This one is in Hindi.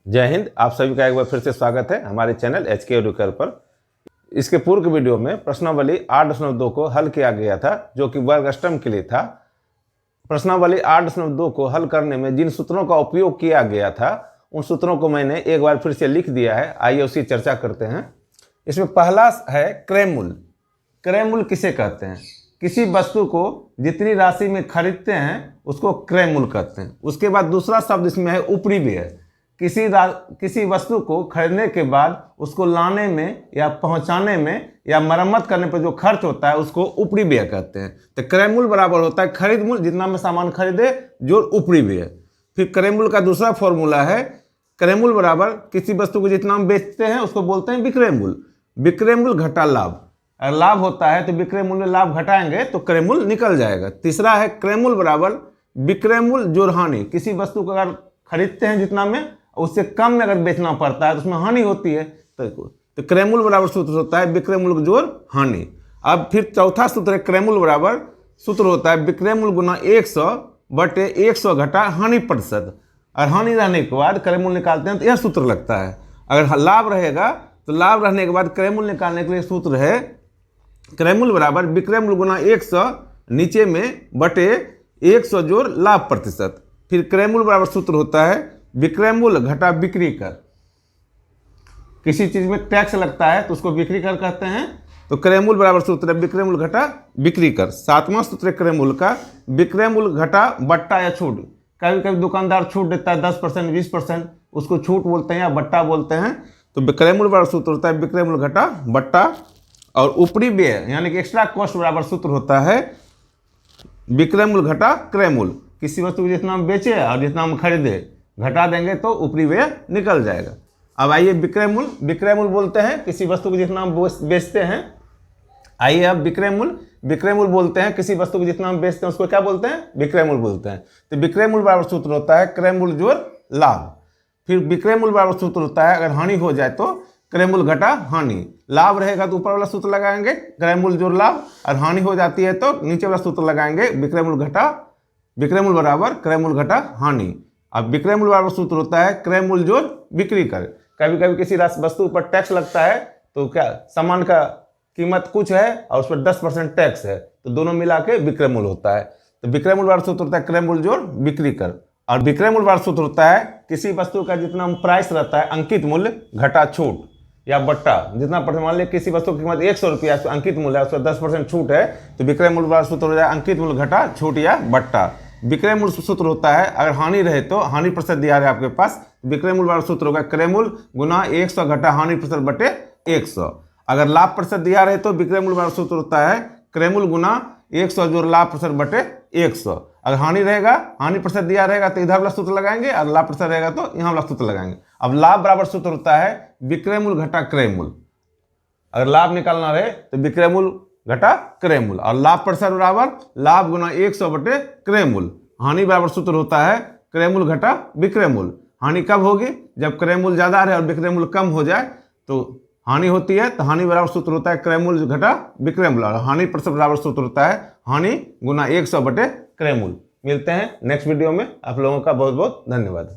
जय हिंद। आप सभी का एक बार फिर से स्वागत है हमारे चैनल HK एडुकेयर पर। इसके पूर्व वीडियो में प्रश्नावली 8.2 को हल किया गया था, जो कि वर्ग अष्टम के लिए था। प्रश्नावली 8.2 को हल करने में जिन सूत्रों का उपयोग किया गया था उन सूत्रों को मैंने एक बार फिर से लिख दिया है। आइए उसकी चर्चा करते हैं। इसमें पहला है क्रय मूल्य। क्रय मूल्य किसे कहते हैं? किसी वस्तु को जितनी राशि में खरीदते हैं उसको क्रय मूल्य कहते हैं। उसके बाद दूसरा शब्द इसमें है उपरी व्यय। किसी वस्तु को खरीदने के बाद उसको लाने में या पहुंचाने में या मरम्मत करने पर जो खर्च होता है उसको उपरी व्यय कहते हैं। तो क्रय मूल्य बराबर होता है खरीद मूल्य, जितना में सामान खरीदे जो उपरी व्यय। फिर क्रय मूल्य का दूसरा फॉर्मूला है क्रय मूल्य बराबर किसी वस्तु को जितना हम बेचते हैं उसको बोलते हैं विक्रय मूल्य। विक्रय मूल्य घटा लाभ। अगर लाभ होता है तो विक्रय मूल्य लाभ घटाएंगे तो क्रय मूल्य निकल जाएगा। तीसरा है क्रय मूल्य बराबर विक्रय मूल्य जोड़ हानि। किसी वस्तु को अगर खरीदते हैं जितना में, उससे कम में अगर बेचना पड़ता है तो उसमें हानि होती है, तो क्रय मूल्य बराबर सूत्र होता है विक्रय मूल्य जोड़ हानि। अब फिर चौथा सूत्र है क्रय मूल्य बराबर सूत्र होता है विक्रय मूल्य गुना 100 बटे 100 घटा हानि प्रतिशत। और हानि रहने के बाद क्रय मूल्य निकालते हैं तो यह सूत्र लगता है। अगर लाभ रहेगा तो लाभ रहने के बाद क्रय मूल्य निकालने के लिए सूत्र है क्रय मूल्य बराबर विक्रय मूल्य गुना 100 नीचे में बटे 100 जोड़ लाभ प्रतिशत। फिर क्रय मूल्य बराबर सूत्र होता है विक्रय मूल्य घटा बिक्री कर। किसी चीज में टैक्स लगता है तो उसको बिक्री कर कहते हैं, तो क्रय मूल्य बराबर सूत्र है विक्रय मूल्य घटा बिक्री कर। सातवां सूत्र है क्रय मूल्य का विक्रय मूल्य घटा बट्टा या छूट। कभी कभी दुकानदार छूट देता है 10% 20%, उसको छूट बोलते हैं या बट्टा बोलते हैं। तो क्रय मूल्य बराबर सूत्र होता है विक्रय मूल्य घटा बट्टा। और उपरी व्यय यानी कि एक्स्ट्रा कॉस्ट बराबर सूत्र होता है विक्रय मूल्य घटा क्रय मूल्य। किसी वस्तु को जितना हम बेचे और जितना हम खरीदे घटा देंगे तो उपरी व्यय निकल जाएगा। अब आइए विक्रय मूल्य। विक्रय मूल्य बोलते हैं किसी वस्तु को जितना हम बेचते हैं। आइए अब विक्रय मूल्य बोलते हैं किसी वस्तु को जितना हम बेचते हैं उसको क्या बोलते हैं? विक्रय मूल्य बोलते हैं। तो विक्रय मूल्य बराबर सूत्र होता है क्रय मूल्य जोड़ लाभ। फिर विक्रय मूल्य बराबर सूत्र होता है अगर हानि हो जाए तो क्रय मूल्य घटा हानि। लाभ रहेगा तो ऊपर वाला सूत्र लगाएंगे क्रय मूल्य जोड़ लाभ, और हानि हो जाती है तो नीचे वाला सूत्र लगाएंगे विक्रय मूल्य बराबर क्रय मूल्य घटा हानि। अब विक्रय मूल्य बराबर सूत्र होता है क्रय मूल्य जोड़ बिक्री कर। कभी कभी किसी वस्तु पर टैक्स लगता है तो क्या सामान का कीमत कुछ है और उस पर 10% टैक्स है, तो दोनों मिला के विक्रय मूल्य होता है। तो विक्रय मूल्य बराबर सूत्र होता है क्रय मूल्य जोड़ बिक्री कर। और विक्रय मूल्य बराबर सूत्र होता है किसी वस्तु का जितना प्राइस रहता है अंकित मूल्य घटा छूट या बट्टा। जितना मान लीजिए किसी वस्तु की कीमत 100 रुपया अंकित मूल्य है, उस पर 10% छूट है, तो विक्रय मूल्य बराबर सूत्र हो जाए अंकित मूल्य घटा छूट या बट्टा। विक्रय मूल्य सूत्र होता है अगर हानि रहे तो हानि प्रतिशत दिया है आपके पास, विक्रय मूल्य बराबर सूत्र होगा क्रय मूल्य गुना 100 घटा हानि प्रतिशत बटे 100। अगर लाभ प्रतिशत दिया रहे तो विक्रय मूल्य बराबर सूत्र होता है क्रय मूल्य गुना 100 जोड़ लाभ प्रतिशत बटे 100। अगर हानि रहेगा, हानि प्रतिशत दिया रहेगा तो इधर वाला सूत्र लगाएंगे, और लाभ प्रतिशत रहेगा तो यहाँ वाला सूत्र लगाएंगे। अब लाभ बराबर सूत्र होता है विक्रय मूल्य घटा क्रय मूल्य। अगर लाभ निकालना रहे तो विक्रय मूल्य घटा क्रय मूल्य, और लाभ प्रतिशत बराबर लाभ गुना 100 बटे क्रय मूल्य। हानि बराबर सूत्र होता है क्रय मूल्य घटा विक्रय मूल्य। हानि कब होगी? जब क्रय मूल्य ज्यादा रहे और विक्रय मूल्य कम हो जाए तो हानि होती है। तो हानि बराबर सूत्र होता है क्रय मूल्य घटा विक्रय मूल्य, और हानि प्रतिशत बराबर सूत्र होता है हानि गुना 100 बटे क्रय मूल्य। मिलते हैं नेक्स्ट वीडियो में। आप लोगों का बहुत बहुत धन्यवाद।